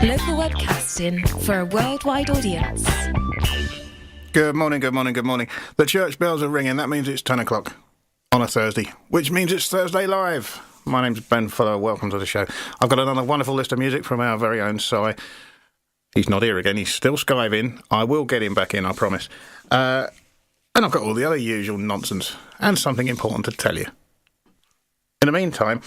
Local webcasting for a worldwide audience. Good morning, good morning, good morning. The church bells are ringing. That means it's 10 o'clock on a Thursday, which means it's Thursday Live. My name's Ben Fuller. Welcome to the show. I've got another wonderful list of music from our very own Si. He's not here again. He's still skiving. I will get him back in, I promise. And I've got all the other usual nonsense and something important to tell you. In the meantime,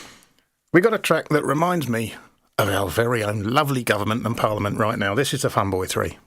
we got a track that reminds me of our very own lovely government and parliament right now. This is the Fun Boy 3.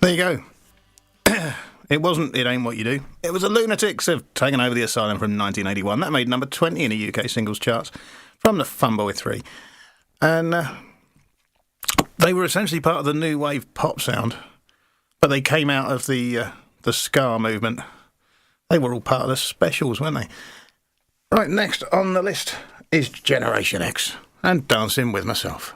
There you go. It ain't what you do. It was the Lunatics have taken over the Asylum from 1981. That made number 20 in the UK singles charts from the Fun Boy 3. And they were essentially part of the new wave pop sound, but they came out of the ska movement. They were all part of the Specials, weren't they? Right, next on the list is Generation X and Dancing With Myself.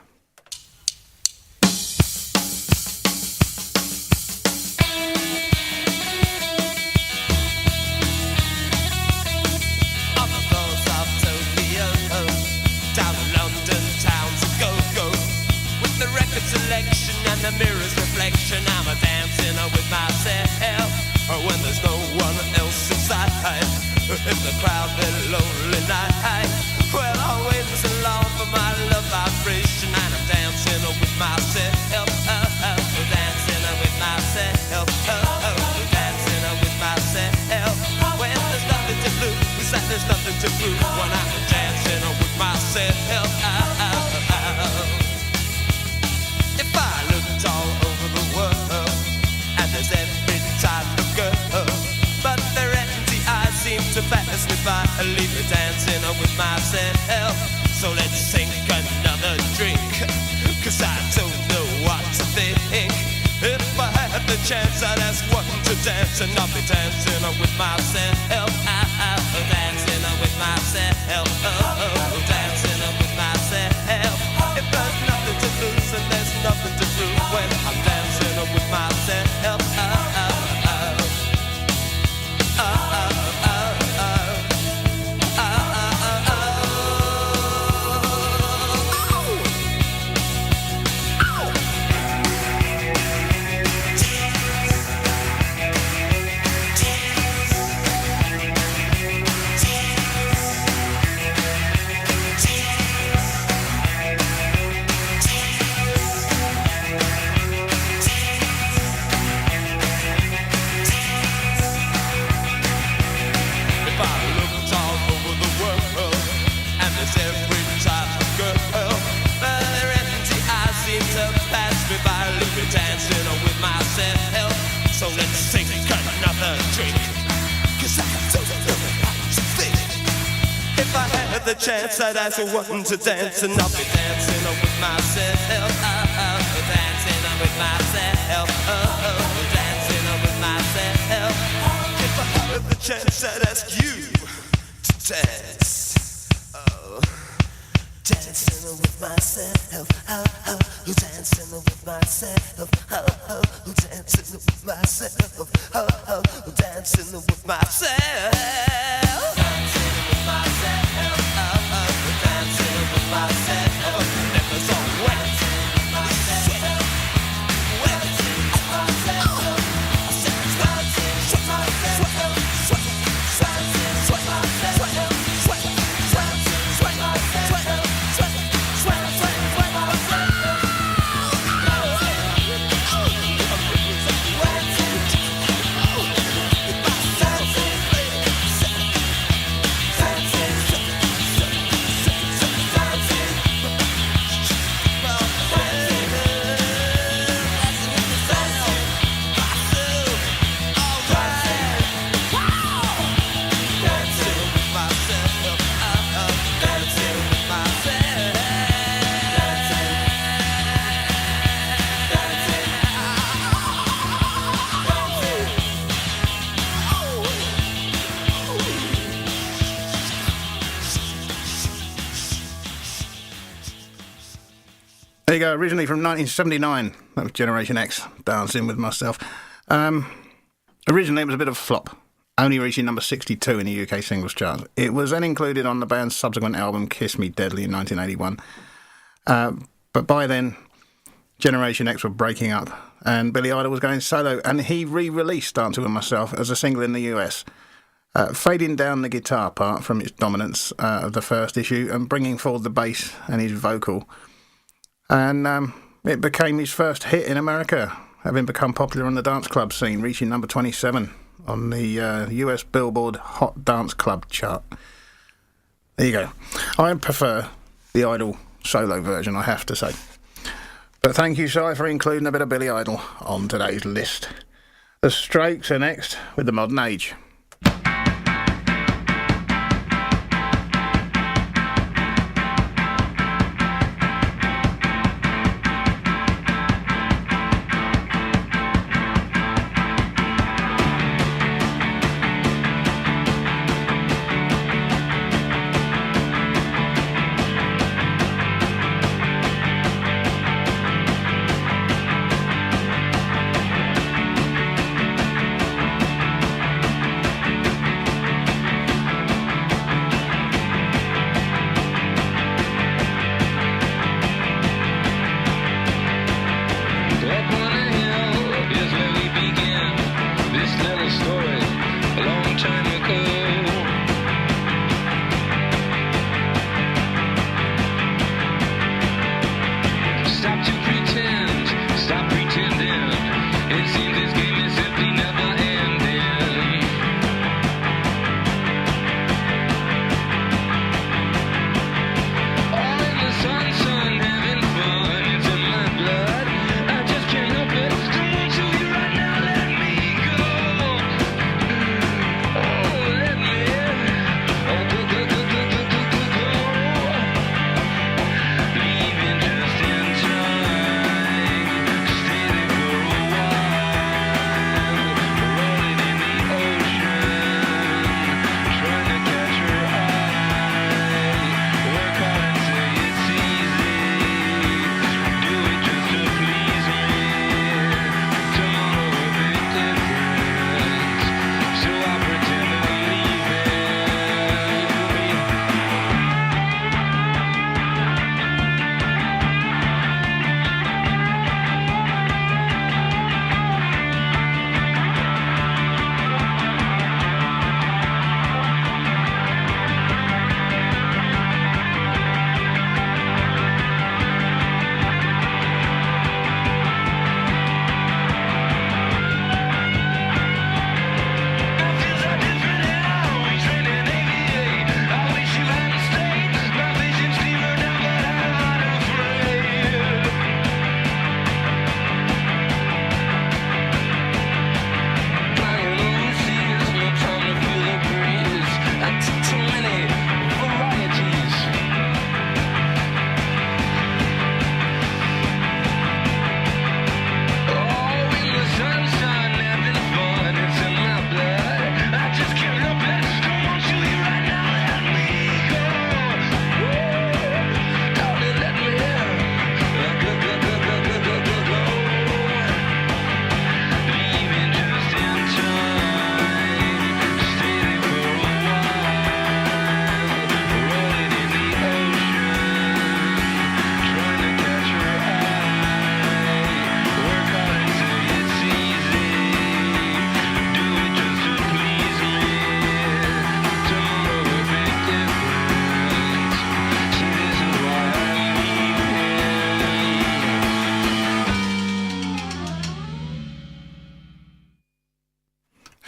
Selection and the mirror's reflection, I'm a dancing with myself. When there's no one else inside, if the crowd is lonely night, well, I'll wait so long for my love vibration, and I'm dancing with myself, dancing with myself, dancing with myself. When there's nothing to lose, there's nothing to prove, when I'm dancing with myself. If I looked all over the world, and there's every type of girl, if I leave you dancing with myself. So let's sink another drink, 'cause I don't know what to think. If I had the chance, I'd ask one to dance, and I'll be dancing with myself. Dancing with myself. Dancing with myself. If there's nothing to lose and there's nothing to prove when I'm dancing with myself. So let's sink another drink, 'cause I don't know what to think. If I had the chance, I'd ask one to dance, and I'll be dancing with myself. Dancing with myself. Dancing with myself. If I had the chance, I'd ask you to dance. Dancing with myself, dancing with myself, dancing with myself, dancing with myself, dancing with myself, dancing with myself, never so wet, sweat, wet, There you go, originally from 1979. That was Generation X, Dancing with Myself. Originally it was a bit of a flop, only reaching number 62 in the UK singles chart. It was then included on the band's subsequent album Kiss Me Deadly in 1981. But by then, Generation X were breaking up and Billy Idol was going solo, and he re-released Dancing with Myself as a single in the US, fading down the guitar part from its dominance of the first issue and bringing forward the bass and his vocal. And it became his first hit in America, having become popular on the dance club scene, reaching number 27 on the US Billboard Hot Dance Club chart. There you go. I prefer the Idol solo version, I have to say. But thank you, Si, for including a bit of Billy Idol on today's list. The Strokes are next with The Modern Age.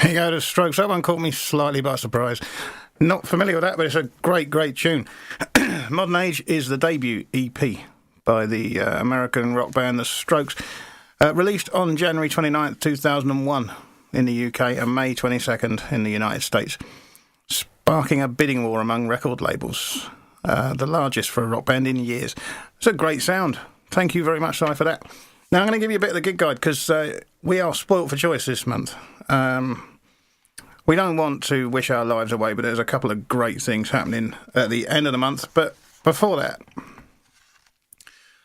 There you go, the Strokes. That one caught me slightly by surprise. Not familiar with that, but it's a great, great tune. Modern Age is the debut EP by the American rock band The Strokes, released on January 29th, 2001 in the UK and May 22nd in the United States, sparking a bidding war among record labels, the largest for a rock band in years. It's a great sound. Thank you very much, Si, for that. Now, I'm going to give you a bit of the gig guide because we are spoilt for choice this month. We don't want to wish our lives away, but there's a couple of great things happening at the end of the month. But before that,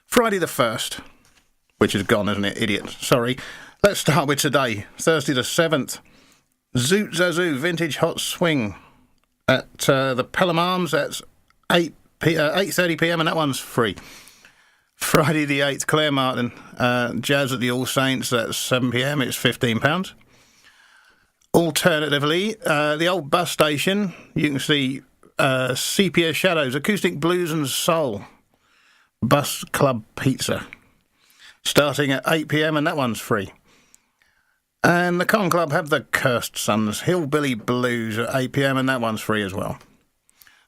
Friday the 1st, which is gone, isn't it, idiot? Sorry. Let's start with today, Thursday the 7th. Zoot Zazoo Vintage Hot Swing at the Pelham Arms. That's 8:30pm, and that one's free. Friday the 8th, Claire Martin, Jazz at the All Saints, that's 7pm, it's £15. Alternatively, the old bus station, you can see Sepia Shadows, Acoustic Blues and Soul, Bus Club Pizza, starting at 8pm, and that one's free. And the Con Club have the Cursed Sons, Hillbilly Blues at 8pm, and that one's free as well.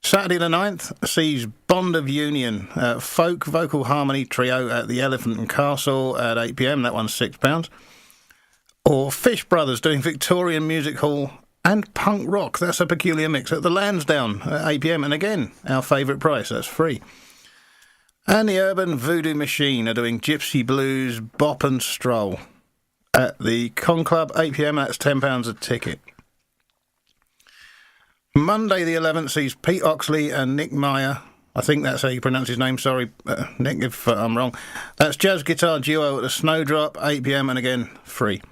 Saturday the 9th sees Bond of Union, folk vocal harmony trio at the Elephant and Castle at 8pm, that one's £6. Or Fish Brothers doing Victorian Music Hall and punk rock, that's a peculiar mix, at the Lansdowne at 8pm, and again, our favourite price, that's free. And the Urban Voodoo Machine are doing Gypsy Blues, Bop and Stroll at the Con Club, 8pm, that's £10 a ticket. Monday the 11th sees Pete Oxley and Nick Meyer. I think that's how you pronounce his name, sorry, Nick, if I'm wrong. That's Jazz Guitar Duo at the Snowdrop, 8pm, and again, free.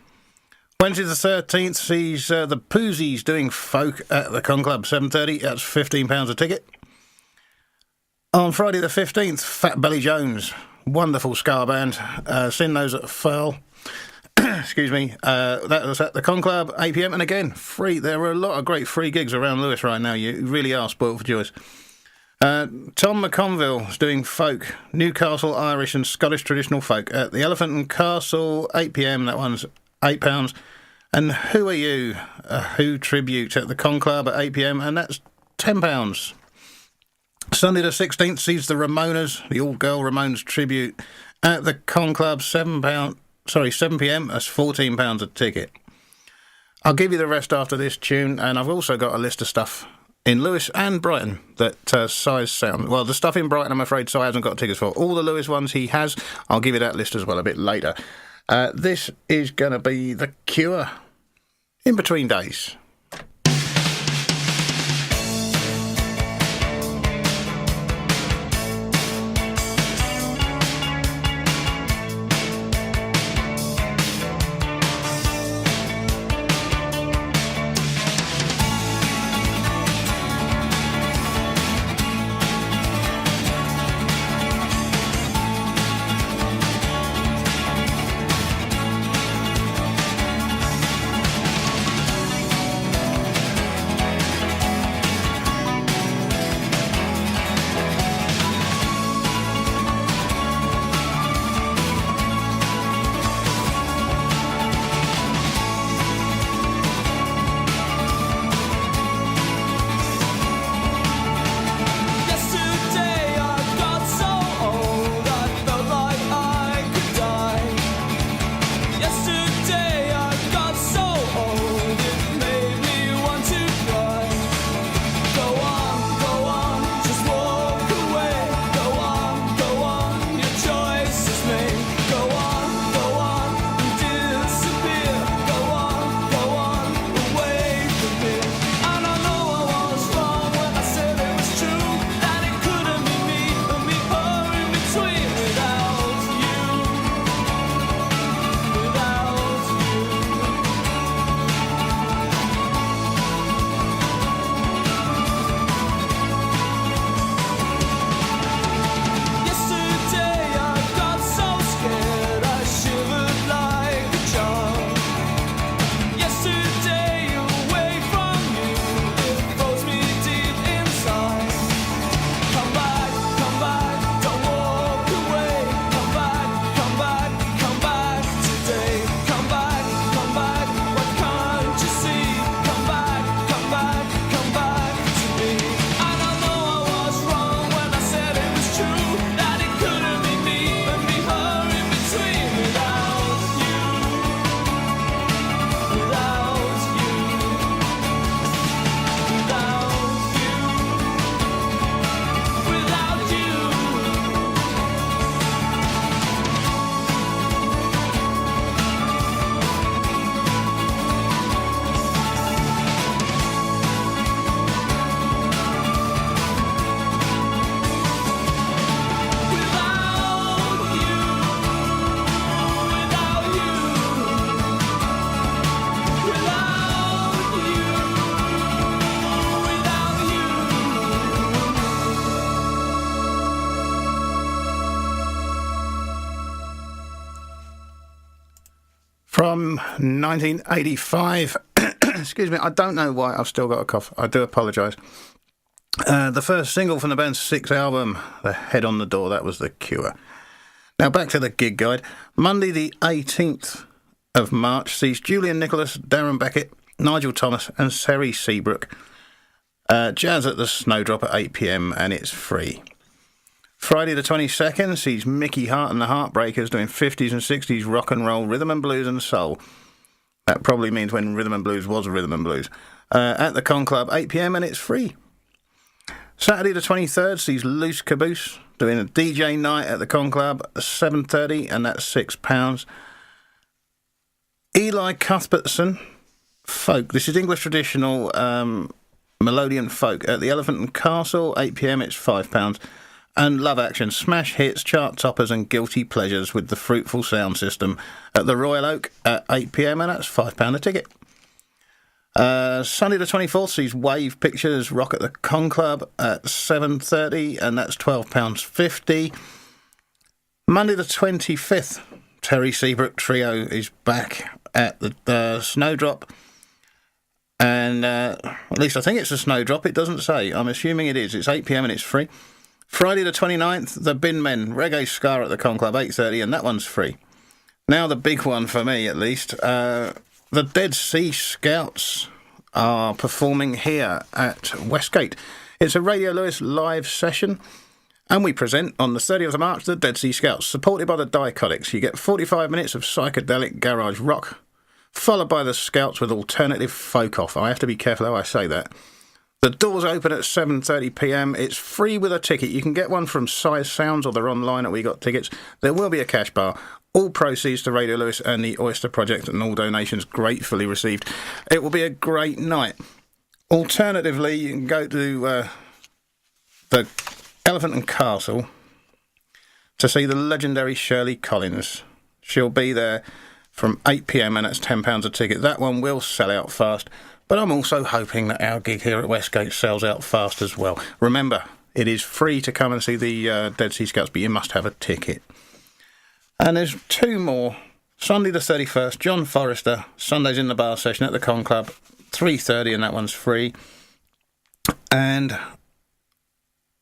Wednesday the 13th sees the Poozies doing folk at the Con Club, 7:30, that's £15 a ticket. On Friday the 15th, Fat Belly Jones, wonderful ska band, seen those at Furl. Excuse me, that was at the Con Club, 8pm, and again, free. There are a lot of great free gigs around Lewes right now. You really are spoilt for choice. Tom McConville is doing folk, Newcastle Irish and Scottish traditional folk at the Elephant and Castle, 8pm, that one's £8. And Who Are You, a Who tribute at the Con Club at 8pm, and that's £10. Sunday the 16th sees the Ramonas, the all-girl Ramones tribute at the Con Club, 7pm, that's £14 a ticket. I'll give you the rest after this tune, and I've also got a list of stuff in Lewes and Brighton that Si's sound. Well, the stuff in Brighton, I'm afraid Si hasn't got tickets for. All the Lewes ones he has, I'll give you that list as well a bit later. This is going to be The Cure, In Between Days. From 1985. Excuse me, I don't know why I've still got a cough. I do apologise. The first single from the band's sixth album, The Head on the Door, that was The Cure. Now back to the gig guide. Monday the 18th of March sees Julian Nicholas, Darren Beckett, Nigel Thomas and Seri Seabrook. Jazz at the Snowdrop at 8 p.m. and it's free. Friday the 22nd sees Mickey Hart and the Heartbreakers doing 50s and 60s rock and roll, rhythm and blues and soul. That probably means when rhythm and blues was rhythm and blues. At the Con Club, 8 p.m. and it's free. Saturday the 23rd sees Loose Caboose doing a DJ night at the Con Club at 7:30 and that's £6. Eli Cuthbertson, folk. This is English traditional melodian folk at the Elephant and Castle, 8 p.m. it's £5. And Love Action, smash hits, chart toppers and guilty pleasures with the Fruitful Sound System at the Royal Oak at 8 p.m. and that's £5 a ticket. Sunday the 24th sees Wave Pictures rock at the Con Club at 7:30 and that's £12.50. Monday the 25th, Terry Seabrook Trio is back at the Snowdrop. And at least I think it's a Snowdrop, it doesn't say. I'm assuming it is. It's 8 p.m. and it's free. Friday the 29th, the Bin Men, Reggae Ska at the Con Club, 8:30, and that one's free. Now the big one for me, at least, the Dead Sea Scouts are performing here at Westgate. It's a Radio Lewes live session, and we present on the 30th of March the Dead Sea Scouts, supported by the Dichotics. You get 45 minutes of psychedelic garage rock, followed by the Scouts with alternative folk off. I have to be careful how I say that. The doors open at 7:30 p.m. It's free with a ticket. You can get one from Size Sounds or they're online at We Got Tickets. There will be a cash bar. All proceeds to Radio Lewes and the Oyster Project and all donations gratefully received. It will be a great night. Alternatively, you can go to the Elephant and Castle to see the legendary Shirley Collins. She'll be there from 8 p.m. and that's £10 a ticket. That one will sell out fast. But I'm also hoping that our gig here at Westgate sells out fast as well. Remember, it is free to come and see the Dead Sea Scouts, but you must have a ticket. And there's two more. Sunday the 31st, John Forrester, Sundays in the Bar session at the Con Club, 3:30, and that one's free. And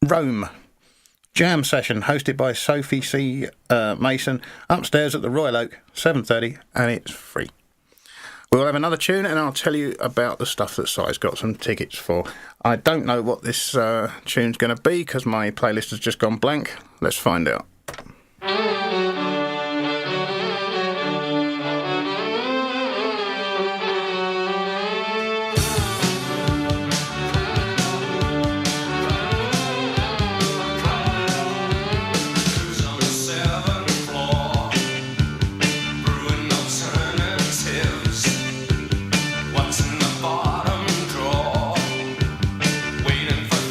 Rome, jam session hosted by Sophie C. Mason, upstairs at the Royal Oak, 7:30, and it's free. We'll have another tune and I'll tell you about the stuff that Si's got some tickets for. I don't know what this tune's going to be because my playlist has just gone blank. Let's find out.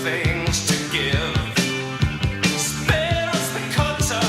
Things to give. Spares the cutter.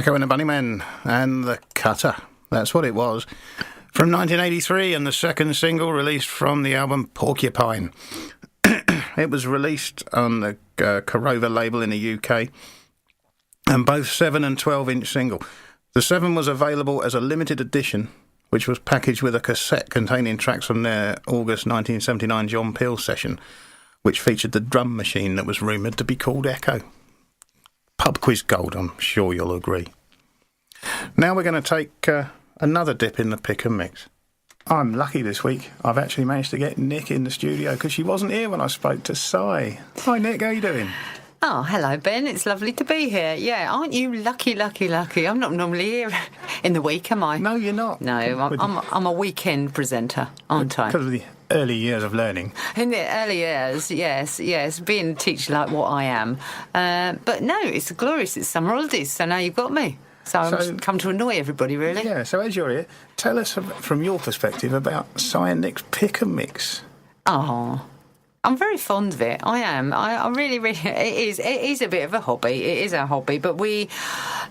Echo and the Bunnymen and the Cutter. That's what it was. From 1983 and the second single released from the album Porcupine. It was released on the Corova label in the UK, and both 7 and 12-inch single. The 7 was available as a limited edition, which was packaged with a cassette containing tracks from their August 1979 John Peel session, which featured the drum machine that was rumoured to be called Echo. Pub quiz gold, I'm sure you'll agree. Now we're going to take another dip in the pick and mix. I'm lucky this week. I've actually managed to get Nick in the studio because she wasn't here when I spoke to Si. Hi Nick, how you doing? Oh, hello, Ben. It's lovely to be here. Yeah, aren't you lucky? I'm not normally here in the week, am I? No, you're not. No, I'm a weekend presenter, aren't I? Because of the early years of learning. In the early years, yes, being a teacher like what I am. But no, it's glorious. It's summer holidays, so now you've got me. So I'm come to annoy everybody, really. Yeah, so as you're here, tell us from your perspective about Si and Nick's pick and mix. Oh, I'm very fond of it. I am. I really, it is a bit of a hobby. It is a hobby, but we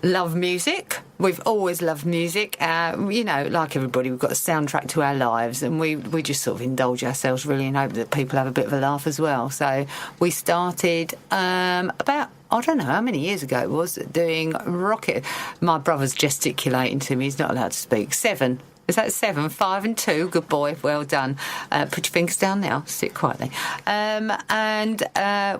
love music. We've always loved music. Like everybody, we've got a soundtrack to our lives, and we just sort of indulge ourselves really and hope that people have a bit of a laugh as well. So we started about, I don't know how many years ago it was, doing rocket. My brother's gesticulating to me. He's not allowed to speak. 7. Is that 7? 5 and 2. Good boy. Well done. Put your fingers down now. Sit quietly. And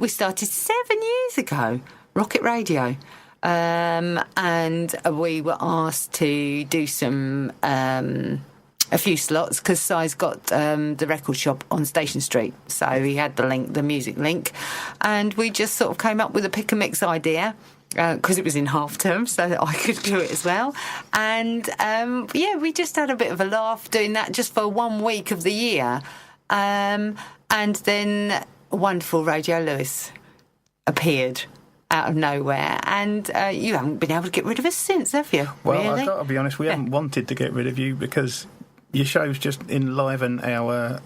we started 7 years ago. Rocket Radio. And we were asked to do some a few slots because Si's got the record shop on Station Street, so he had the music link, and we just sort of came up with a pick and mix idea because it was in half term, so that I could do it as well. And we just had a bit of a laugh doing that just for 1 week of the year, and then wonderful Radio Lewes appeared out of nowhere, and you haven't been able to get rid of us since, have you? Well, really? I've got to be honest, we haven't wanted to get rid of you because your shows just enliven our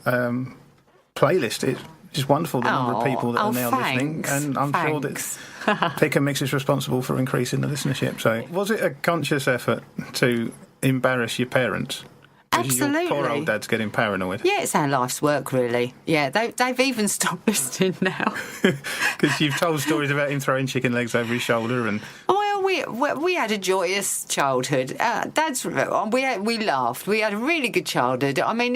playlist. It's just wonderful, the number of people that are now listening, and I'm sure that Pick and Mix is responsible for increasing the listenership. So was it a conscious effort to embarrass your parents? Absolutely. Your poor old dad's getting paranoid. Yeah, it's our life's work, really. Yeah, they've even stopped listening now. Because you've told stories about him throwing chicken legs over his shoulder and... Well, we had a joyous childhood. We laughed. We had a really good childhood. I mean,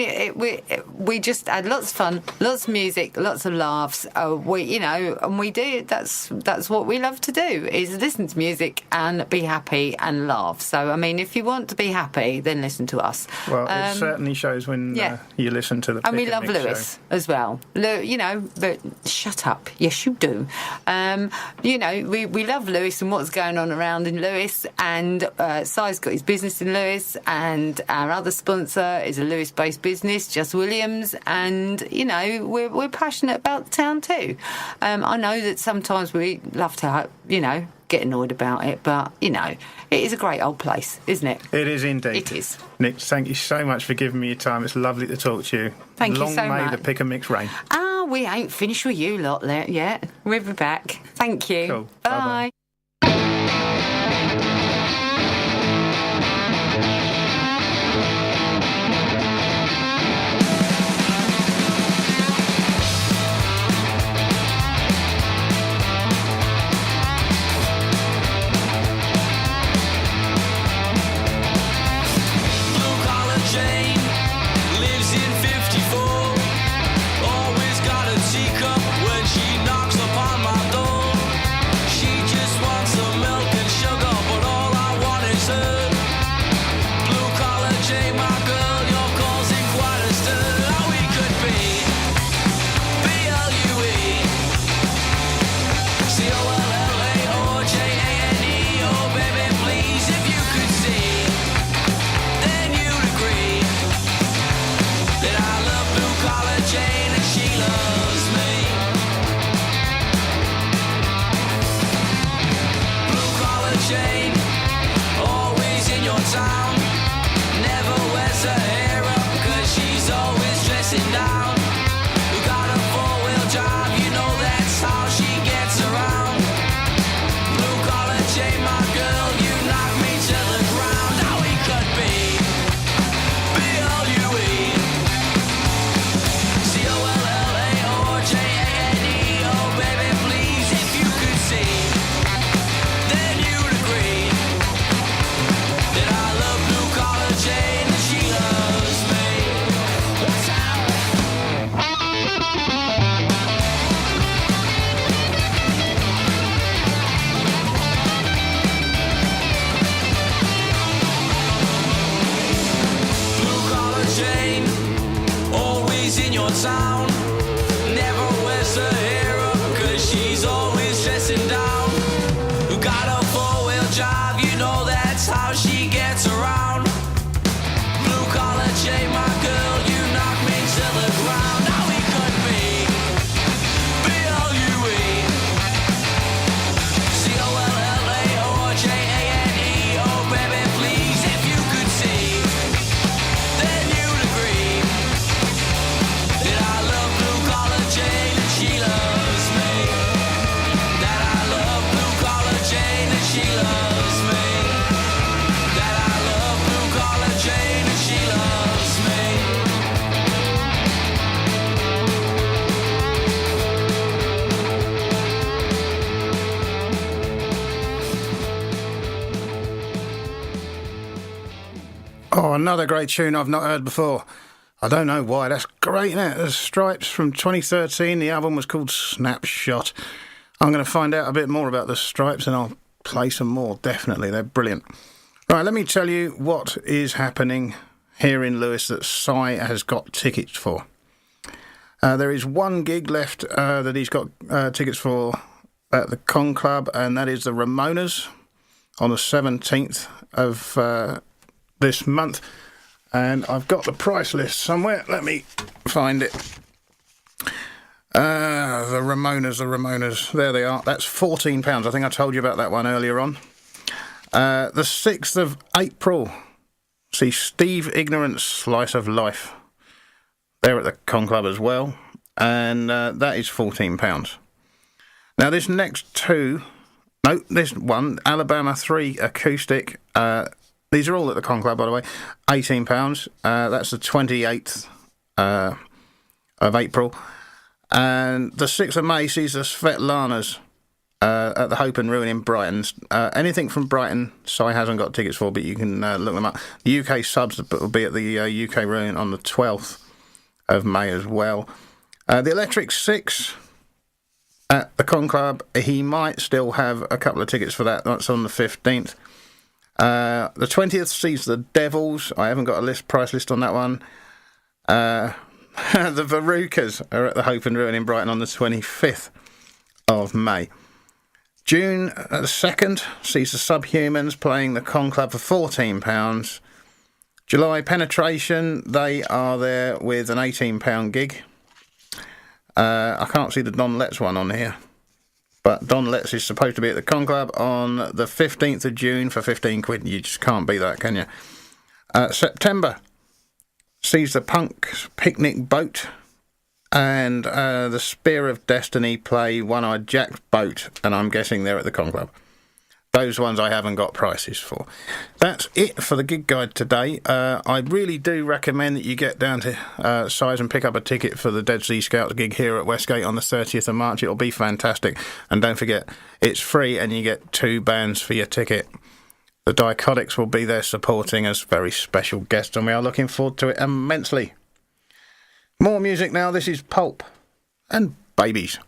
we just had lots of fun, lots of music, lots of laughs. And we do. That's what we love to do, is listen to music and be happy and laugh. So, I mean, if you want to be happy, then listen to us. Well, it certainly shows when you listen to the. And we love Lewes as well. But shut up. Yes, you do. We love Lewes and what's going on around in Lewes, and Si's got his business in Lewes, and our other sponsor is a Lewes-based business, Just Williams, and we're passionate about the town too. I know that sometimes we love to get annoyed about it, but it is a great old place, isn't it? It is indeed. It is. Nick, thank you so much for giving me your time. It's lovely to talk to you. Thank you so much. Long may the pick and mix reign. We ain't finished with you lot yet. We'll be back. Thank you. Cool. Bye. Always got a teacup when she knocks upon my door. She just Oh, another great tune I've not heard before. I don't know why. That's great, isn't it? The Stripes from 2013. The album was called Snapshot. I'm going to find out a bit more about the Stripes and I'll play some more, definitely. They're brilliant. Right, let me tell you what is happening here in Lewes that Si has got tickets for. There is one gig left that he's got tickets for at the Con Club, and that is the Ramonas on the 17th of this month. And I've got the price list somewhere. Let me find it. The Ramonas. There they are. That's £14. I think I told you about that one earlier on. The 6th of April. See Steve Ignorant's Slice of Life. They're at the Con Club as well. And that is £14. Now this next two... No, this one, Alabama 3 Acoustic... these are all at the Con Club, by the way. £18. That's the 28th of April. And the 6th of May sees the Svetlanas at the Hope and Ruin in Brighton. Anything from Brighton, Si hasn't got tickets for, but you can look them up. The UK subs will be at the UK Ruin on the 12th of May as well. The Electric Six at the Con Club, he might still have a couple of tickets for that. That's on the 15th. The 20th sees the Devils. I haven't got a price list on that one. The Verucas are at the Hope and Ruin in Brighton on the 25th of May. June 2nd sees the Subhumans playing the Con Club for £14. July, Penetration, they are there with an £18 gig. I can't see the Don Letts one on here. But Don Letts is supposed to be at the Con Club on the 15th of June for £15. You just can't beat that, can you? September sees the Punks Picnic Boat and the Spear of Destiny play One-Eyed Jack's Boat, and I'm guessing they're at the Con Club. Those ones I haven't got prices for. That's it for the gig guide today. I really do recommend that you get down to Size and pick up a ticket for the Dead Sea Scouts gig here at Westgate on the 30th of March. It'll be fantastic. And don't forget, it's free and you get 2 bands for your ticket. The Dichotics will be there supporting as very special guests, and we are looking forward to it immensely. More music now. This is Pulp and Babies.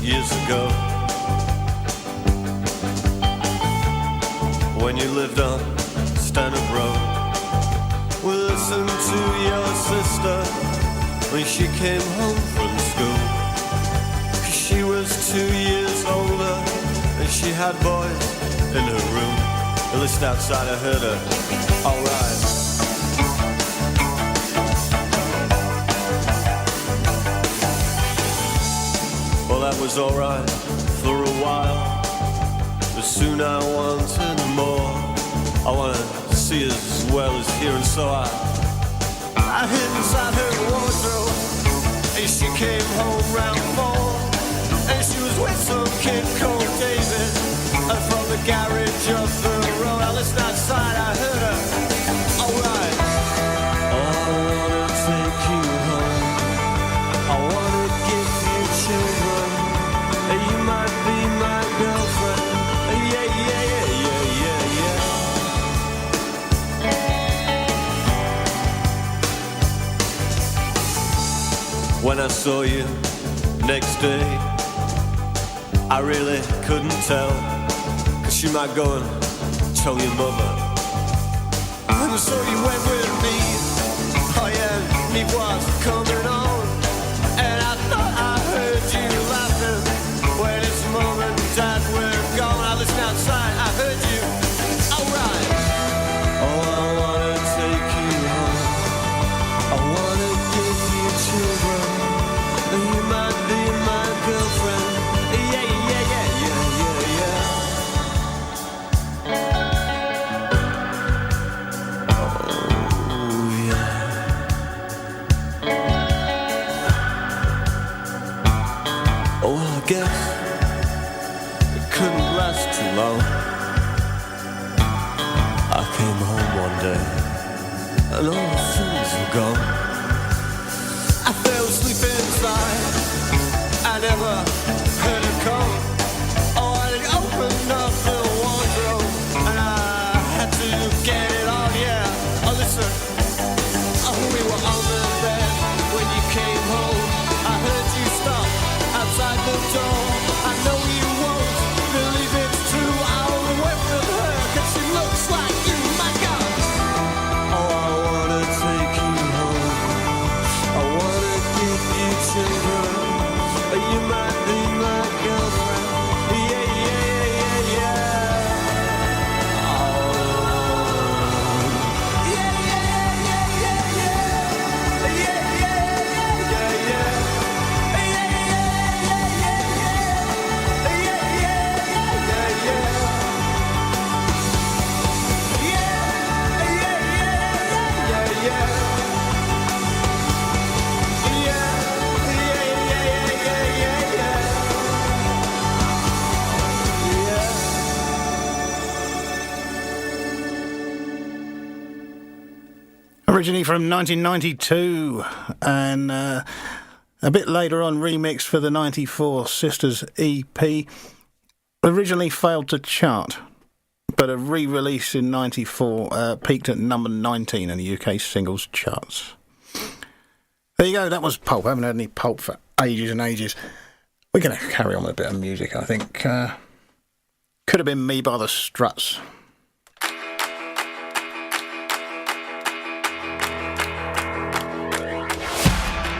Years ago, when you lived on Stanhope Road, we listened to your sister when she came home from school. 'Cause she was 2 years older and she had boys in her room. At least outside I heard her, alright. Well, that was alright for a while, but soon I wanted more. I wanted to see as well as hear, and so I hid inside her wardrobe, and she came home round 4, and she was with some kid called David, and from the garage up the road. I listened outside, I heard her, alright. Oh, I wanna take you home, I wanna give you children. You might be my girlfriend. Yeah, yeah, yeah, yeah, yeah, yeah. When I saw you next day, I really couldn't tell, 'cause you might go and tell your mother. And so you went with me. Oh yeah, me was coming on, and I thought I heard you laughing when it's mom and dad were gone. I listened outside, I heard you, alright. Oh, I wanna take you home, I wanna give you children, and you might be day, and all the things were gone. I fell asleep inside, I never heard it come. Oh, I opened up the wardrobe, and I had to get it on, yeah. Oh, listen, we were on the bed when you came home. I heard you stop outside the door. I know you won't believe it's true. I'll went with her, 'cause she looks like you, my God. Oh, I wanna take you home. I wanna give you children. You might be my girlfriend. Yeah, yeah, yeah, yeah. Oh. Yeah, yeah, yeah, yeah, yeah. Yeah, yeah, yeah, yeah, yeah. Yeah, yeah, yeah, yeah, yeah. Yeah, yeah, yeah, yeah, yeah. Yeah, yeah, yeah, yeah, yeah. Originally from 1992, and a bit later on remixed for the 94 Sisters EP. Originally failed to chart, but a re-release in 94 peaked at number 19 in the UK singles charts. There you go, that was Pulp. I haven't had any Pulp for ages and ages. We're going to carry on with a bit of music, I think. Could have been Me by the Struts.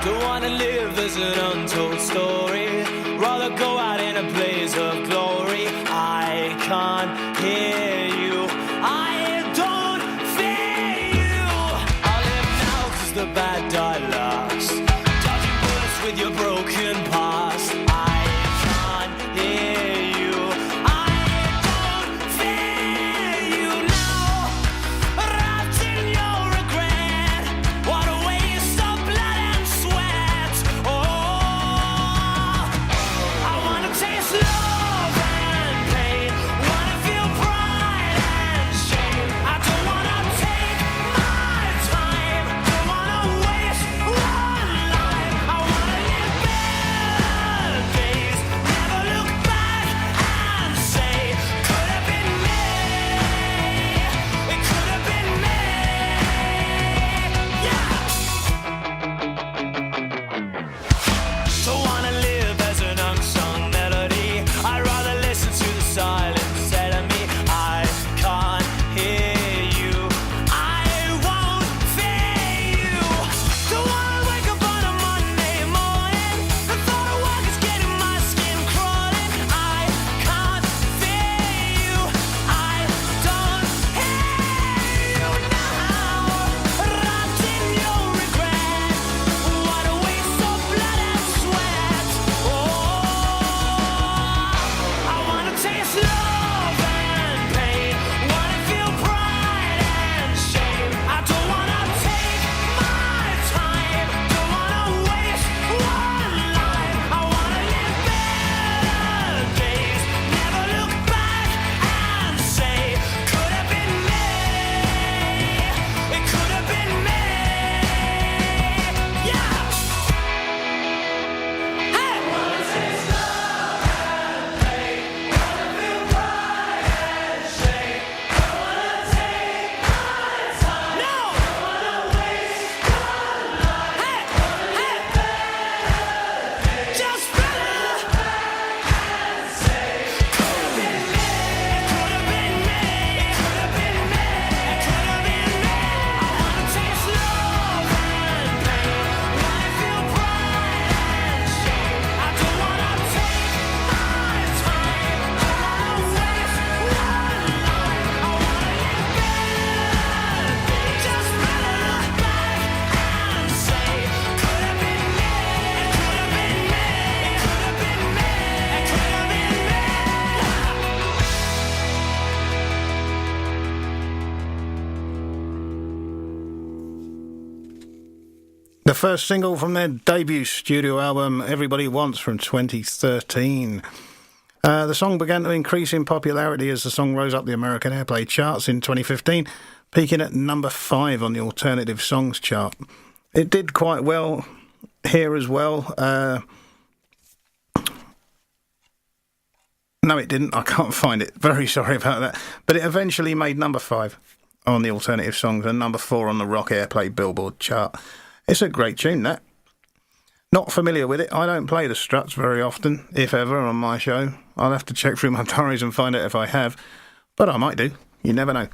Don't wanna live as an untold story. Rather go out in a blaze of glory. I can't hear you. I don't fear you. I live now 'cause the bad die last. Dodging bullets with your broken past. I can't hear you. I don't fear you now. Wrapped in your regret. What a waste of blood and sweat. Oh, I wanna taste love and pain. Wanna feel pride and shame. I don't wanna take my time. Don't wanna waste one life. I wanna live better days. Never look back and say, could have been me. It could have been me. Yeah. Don't wanna live as an unsung melody. I'd rather listen to the silence telling me I can't hear you. I won't fear you. Don't wanna wake up on a Monday morning. The thought of work is getting my skin crawling. I can't fear you. I don't hear you now. Wrapped in your regret. What a waste of blood and sweat. Oh, I wanna taste love and pain. Wanna feel pride and shame. I don't wanna take my time. Don't wanna waste one life. I wanna live better days. Never look back and say, could have been me. It could have been me. Yeah. Hey. Wanna taste love and pain. Wanna feel pride and shame. Don't wanna take my time. No. Don't wanna waste one life. Hey. Hey. Just better. And say, could have been me. It could have been me. It could have been me. It could have been me. I wanna taste love and pain. Wanna feel pride and shame. I don't wanna take my time. Don't wanna waste one life. I wanna live better days. Just better look back and say, could have been me. It could have been me. It could have been me. It could have been me. The first single from their debut studio album, Everybody Wants, from 2013. The song began to increase in popularity as the song rose up the American Airplay charts in 2015, peaking at number 5 on the Alternative Songs chart. It did quite well here as well. No, it didn't. I can't find it. Very sorry about that. But it eventually made number 5 on the Alternative Songs and number 4 on the Rock Airplay Billboard chart. It's a great tune, that. Not familiar with it. I don't play the Struts very often, if ever, on my show. I'll have to check through my diaries and find out if I have. But I might do. You never know.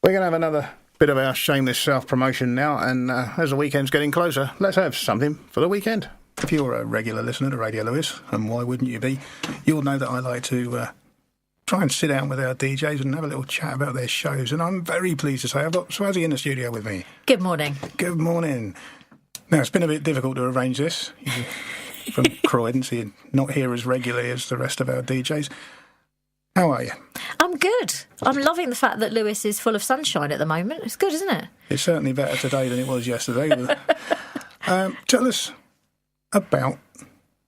We're going to have another bit of our shameless self-promotion now, and as the weekend's getting closer, let's have something for the weekend. If you're a regular listener to Radio Lewes, and why wouldn't you be, you'll know that I like to try and sit down with our DJs and have a little chat about their shows. And I'm very pleased to say I've got Swazzy in the studio with me. Good morning. Good morning. Now, it's been a bit difficult to arrange this. From Croydon, so you're not here as regularly as the rest of our DJs. How are you? I'm good. I'm loving the fact that Lewes is full of sunshine at the moment. It's good, isn't it? It's certainly better today than it was yesterday. Tell us about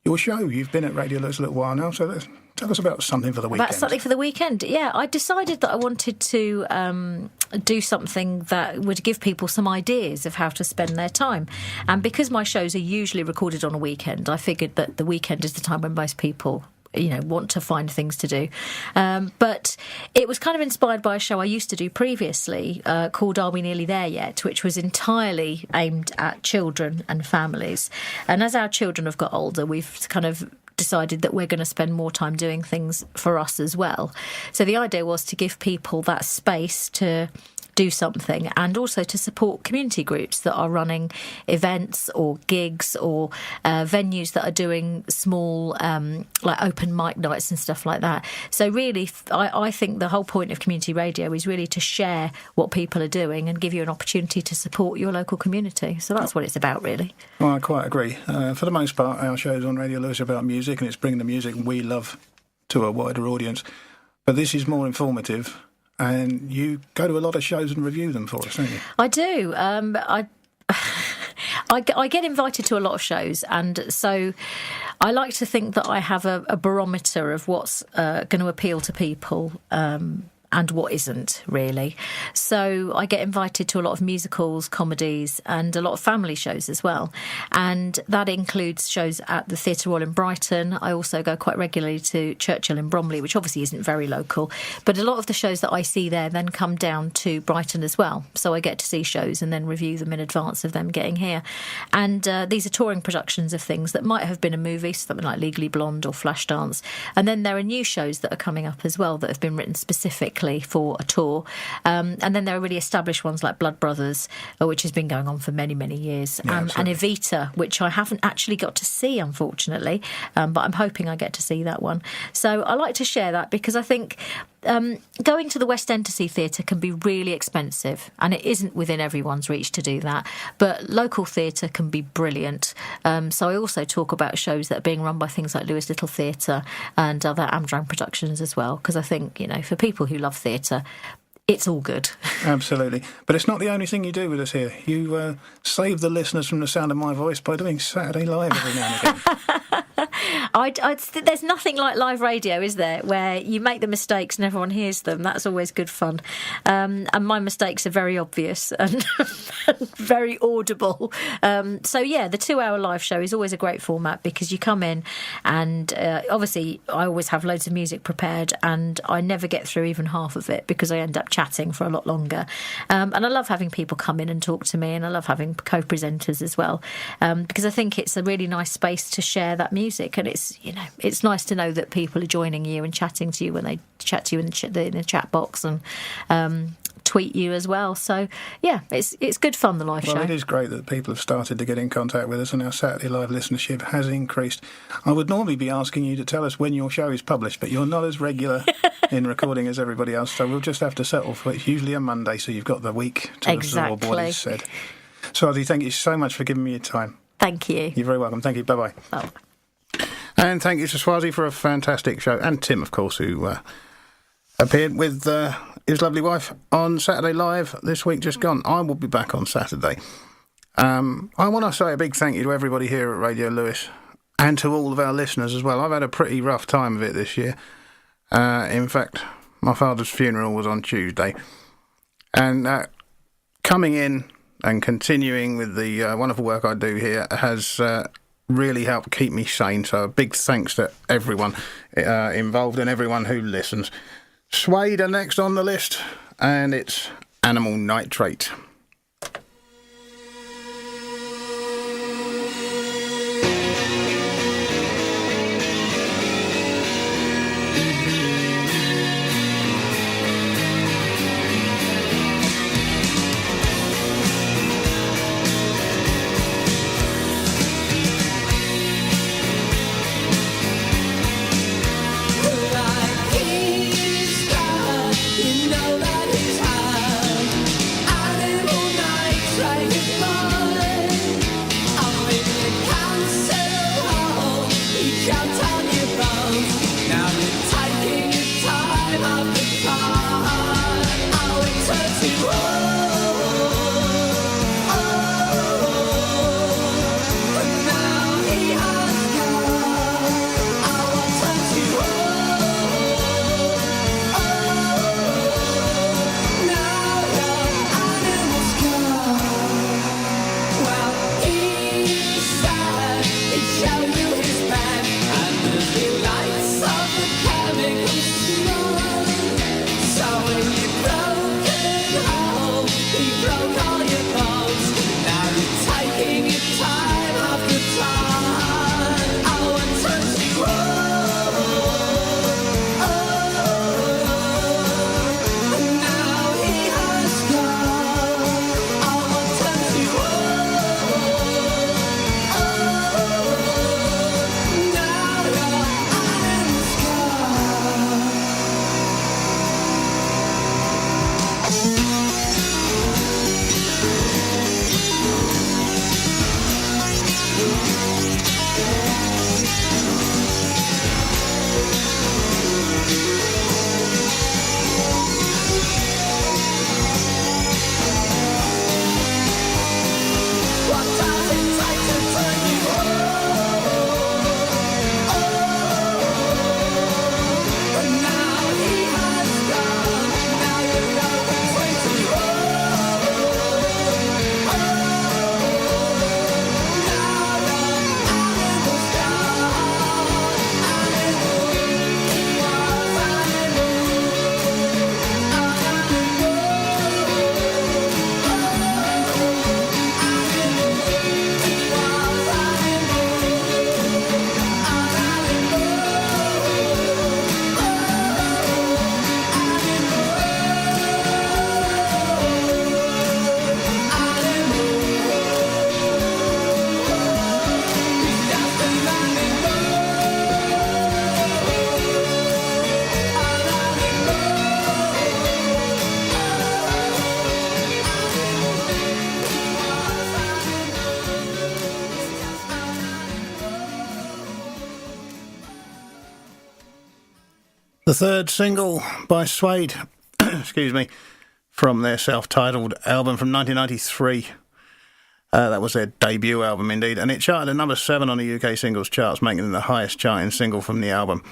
your show. You've been at Radio Lewes a little while now, so tell us about something for the weekend. About something for the weekend. Yeah, I decided that I wanted to do something that would give people some ideas of how to spend their time. And because my shows are usually recorded on a weekend, I figured that the weekend is the time when most people want to find things to do. But it was kind of inspired by a show I used to do previously called Are We Nearly There Yet?, which was entirely aimed at children and families. And as our children have got older, we've kind of decided that we're going to spend more time doing things for us as well. So the idea was to give people that space to do something, and also to support community groups that are running events or gigs or venues that are doing small like open mic nights and stuff like that. So really, I think the whole point of community radio is really to share what people are doing and give you an opportunity to support your local community. So that's what it's about, really. Well, I quite agree. For the most part, our shows on Radio Lewes are about music, and it's bringing the music we love to a wider audience. But this is more informative. And you go to a lot of shows and review them for us, don't you? I do. I get invited to a lot of shows, and so I like to think that I have a barometer of what's going to appeal to people and what isn't, really. So I get invited to a lot of musicals, comedies, and a lot of family shows as well. And that includes shows at the Theatre Royal in Brighton. I also go quite regularly to Churchill in Bromley, which obviously isn't very local. But a lot of the shows that I see there then come down to Brighton as well. So I get to see shows and then review them in advance of them getting here. And these are touring productions of things that might have been a movie, something like Legally Blonde or Flashdance. And then there are new shows that are coming up as well that have been written specifically for a tour. And then there are really established ones like Blood Brothers, which has been going on for many, many years. Yeah, and Evita, which I haven't actually got to see, unfortunately, but I'm hoping I get to see that one. So I like to share that because I think going to the West End to see theatre can be really expensive, and it isn't within everyone's reach to do that. But local theatre can be brilliant. So I also talk about shows that are being run by things like Lewes Little Theatre and other Amdram productions as well, because I think, for people who love theatre, it's all good. Absolutely. But it's not the only thing you do with us here. You save the listeners from the sound of my voice by doing Saturday Live every now and again. There's nothing like live radio, is there, where you make the mistakes and everyone hears them. That's always good fun. And my mistakes are very obvious and very audible. So, yeah, the 2-hour live show is always a great format because you come in and obviously I always have loads of music prepared and I never get through even half of it because I end up chatting for a lot longer. And I love having people come in and talk to me, and I love having co-presenters as well, because I think it's a really nice space to share that music, and it's nice to know that people are joining you and chatting to you when they chat to you in the chat box and tweet you as well. So yeah, it's good fun, the live show. Well, it is great that people have started to get in contact with us, and our Saturday Live listenership has increased. I would normally be asking you to tell us when your show is published, but you're not as regular in recording as everybody else, so we'll just have to settle for it's usually a Monday, so you've got the week to absorb what is said. So Ozzy, thank you so much for giving me your time. Thank you. You're very welcome. Thank you. Bye-bye. Oh. And thank you to Swazi for a fantastic show, and Tim, of course, who appeared with his lovely wife on Saturday Live this week just gone. I will be back on Saturday. I want to say a big thank you to everybody here at Radio Lewes and to all of our listeners as well. I've had a pretty rough time of it this year. In fact, my father's funeral was on Tuesday. And coming in and continuing with the wonderful work I do here has really helped keep me sane. So a big thanks to everyone involved and everyone who listens. Suede are next on the list, and it's Animal Nitrate. The third single by Suede, excuse me, from their self-titled album from 1993. That was their debut album, indeed, and it charted at number 7 on the UK singles charts, making it the highest charting single from the album.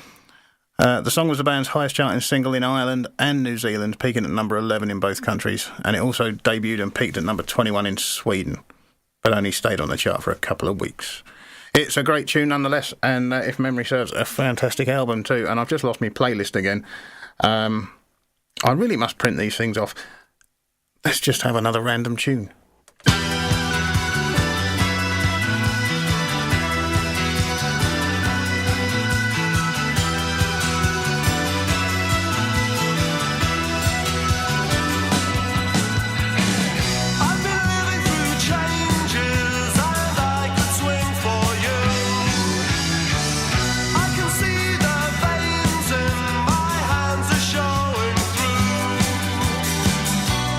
The song was the band's highest charting single in Ireland and New Zealand, peaking at number 11 in both countries, and it also debuted and peaked at number 21 in Sweden, but only stayed on the chart for a couple of weeks. It's a great tune nonetheless, and if memory serves, a fantastic album too. And I've just lost my playlist again. I really must print these things off. Let's just have another random tune.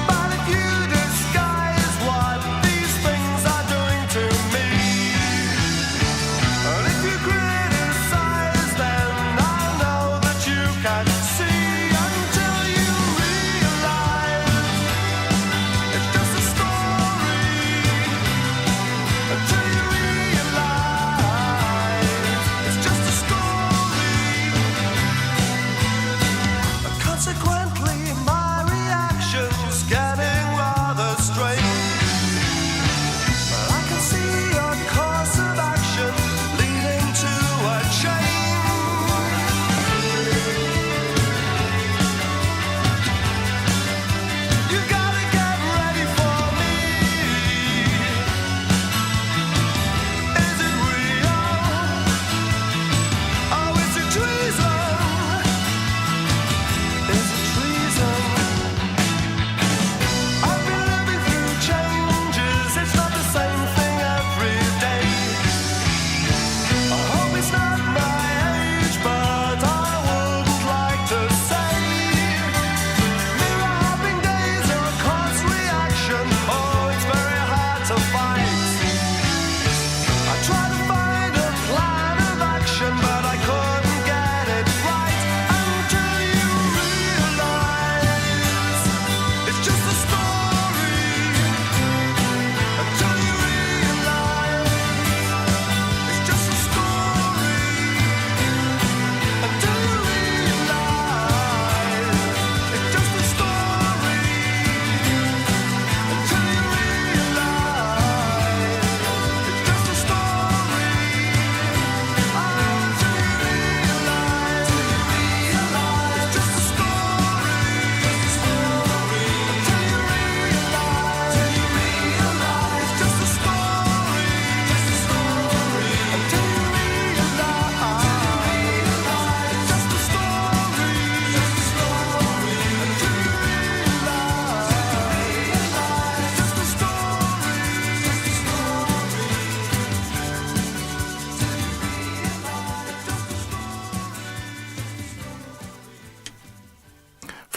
But if you disguise what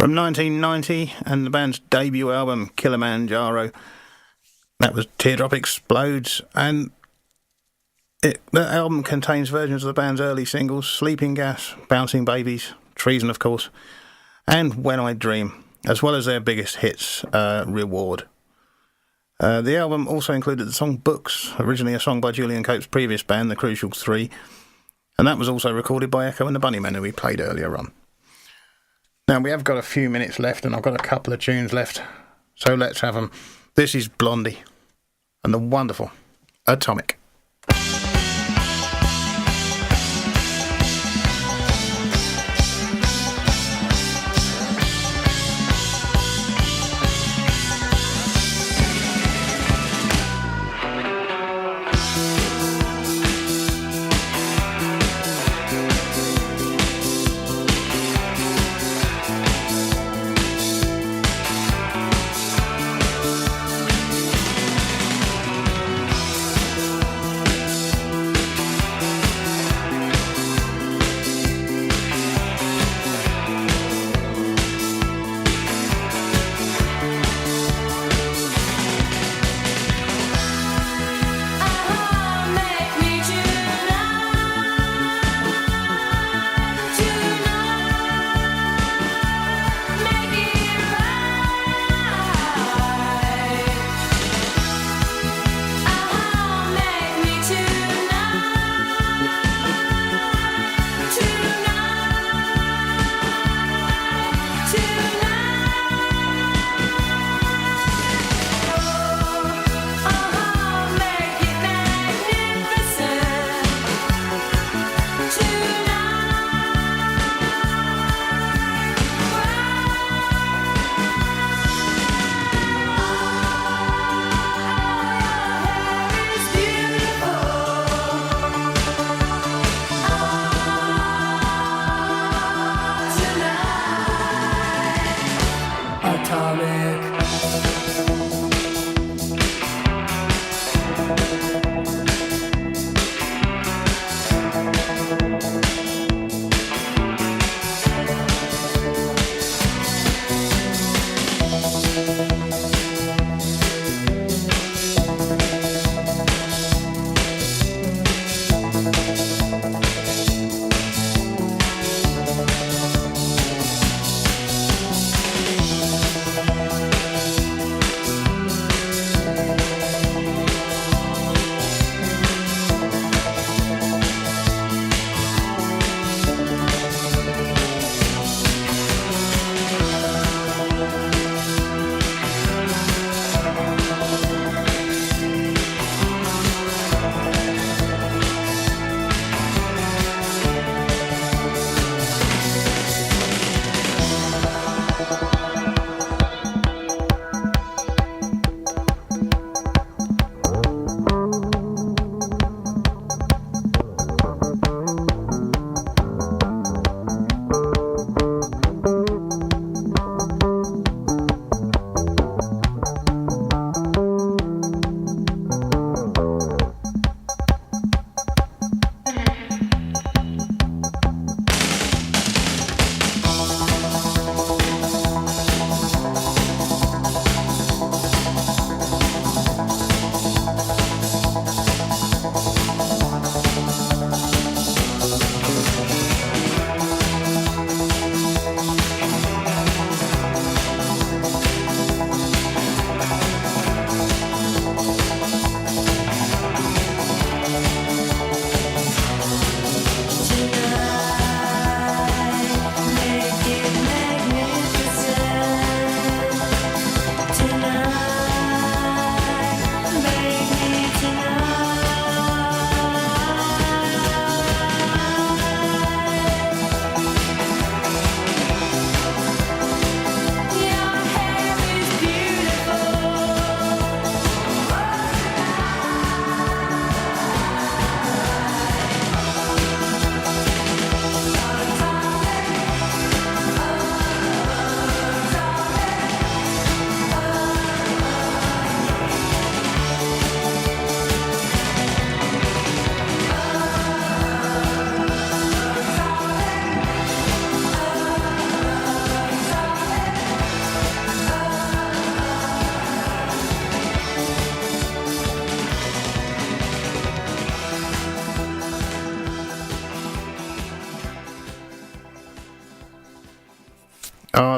from 1990, and the band's debut album, Kilimanjaro. That was Teardrop Explodes, and that album contains versions of the band's early singles, Sleeping Gas, Bouncing Babies, Treason of course, and When I Dream, as well as their biggest hits, Reward. The album also included the song Books, originally a song by Julian Cope's previous band, the Crucial Three, and that was also recorded by Echo and the Bunnymen, who we played earlier on. Now, we have got a few minutes left, and I've got a couple of tunes left, so let's have them. This is Blondie and the wonderful Atomic.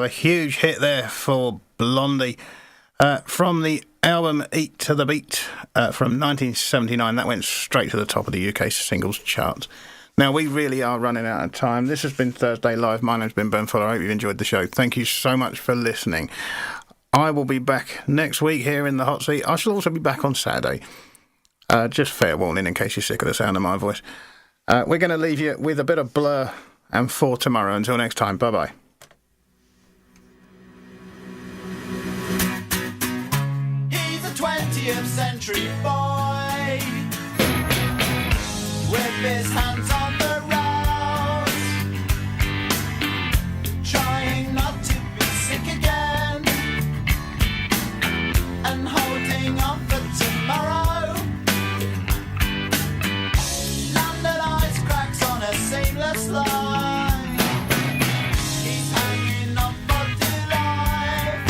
Another huge hit there for Blondie. From the album Eat to the Beat from 1979. That went straight to the top of the UK singles charts. Now, we really are running out of time. This has been Thursday Live. My name's been Ben Fuller. I hope you've enjoyed the show. Thank you so much for listening. I will be back next week here in the hot seat. I shall also be back on Saturday. Just fair warning in case you're sick of the sound of my voice. We're going to leave you with a bit of Blur and For Tomorrow. Until next time, bye-bye. He's a 20th century boy with his hands on the rails, trying not to be sick again and holding on for tomorrow. Landed ice cracks on a seamless line. He's hanging on for dear life,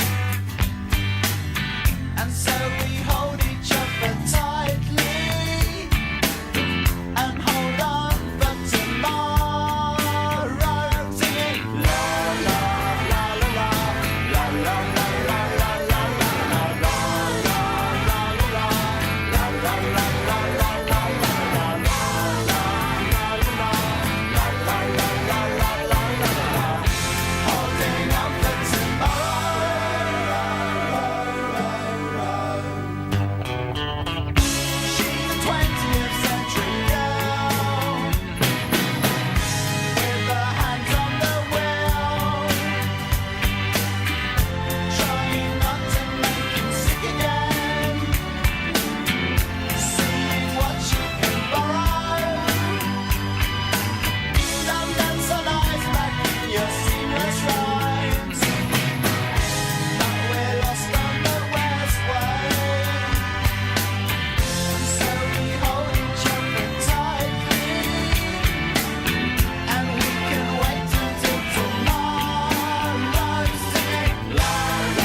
and so we hold each other tightly and hold on for tomorrow, singing la la la la la la la la la la la la holding on for tomorrow. She's a 20th century girl with her hands on the wheel, trying not to make him sick again, seeing what she can borrow. London sun eyes back in your seamless rhymes, but we're lost on the west wave, and so we hold each other tightly, and we can wait until tomorrow, singing la la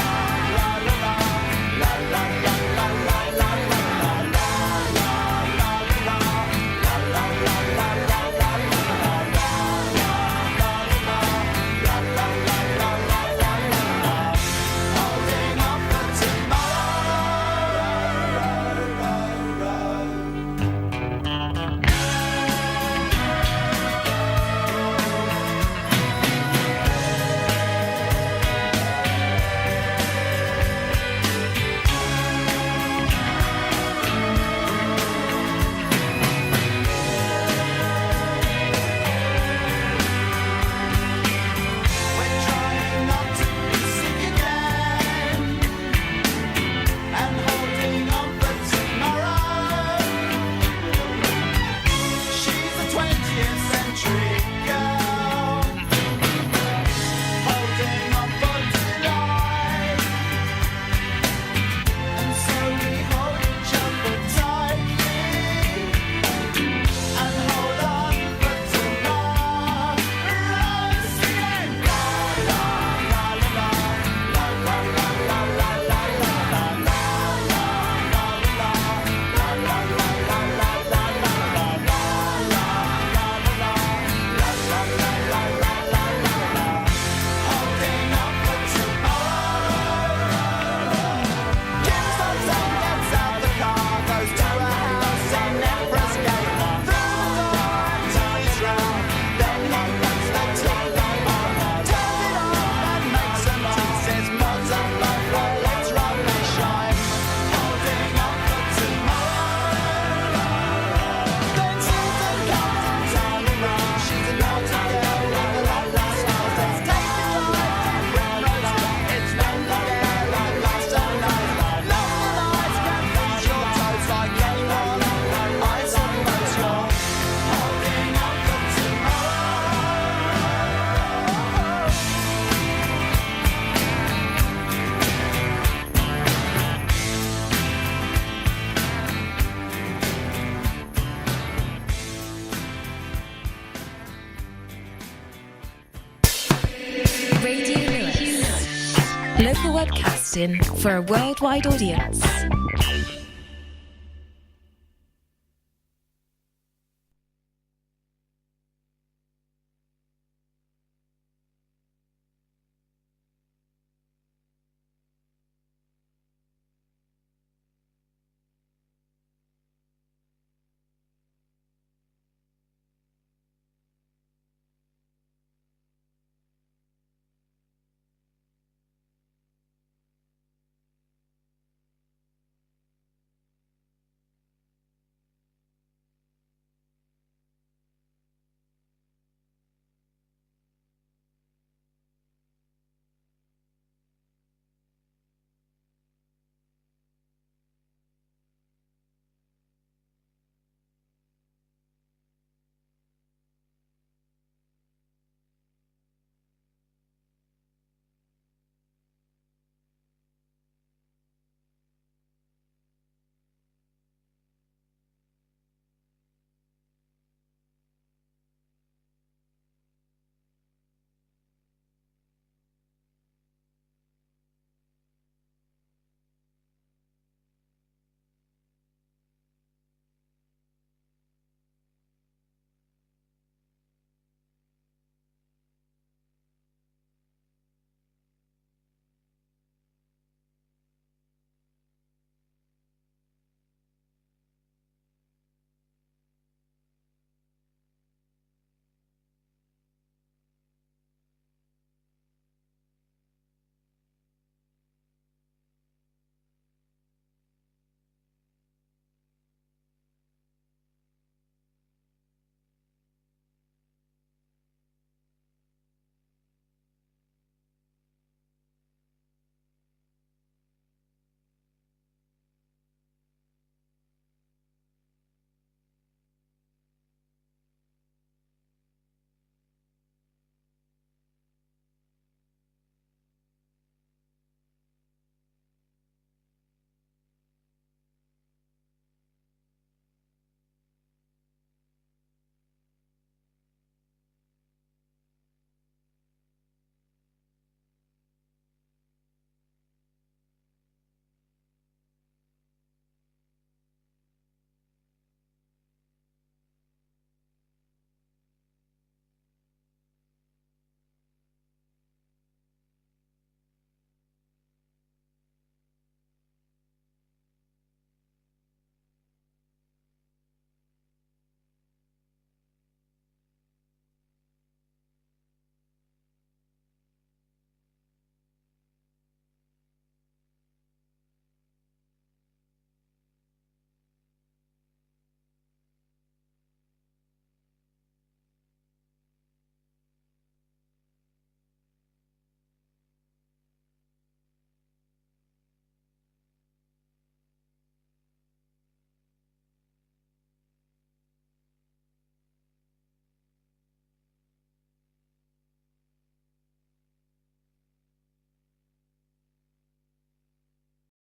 la la la la la la la la la la holding on for we're trying not to be sick again and holding on for tomorrow. She's a 20th century girl holding on for dear life, and so we hold each other tightly and hold on for tomorrow, singing la la la la la la la la la la la holding on for tomorrow. Gets on and gets out the car, goes to a house in Nebraska. Through the door until he's round, then he puts the TV on, turns it off and makes some tea. Says mods and local, let's run the shine. Holding on for tomorrow. Then Susan comes in town and round. She's a naughty girl with a lot of smiles. Let's take a drive to Primrose. It's lonely there like last night. Lonely nights can freeze your toes like anyone. I suppose you're holding on for tomorrow. Radio Lewes. Local webcasting for a worldwide audience.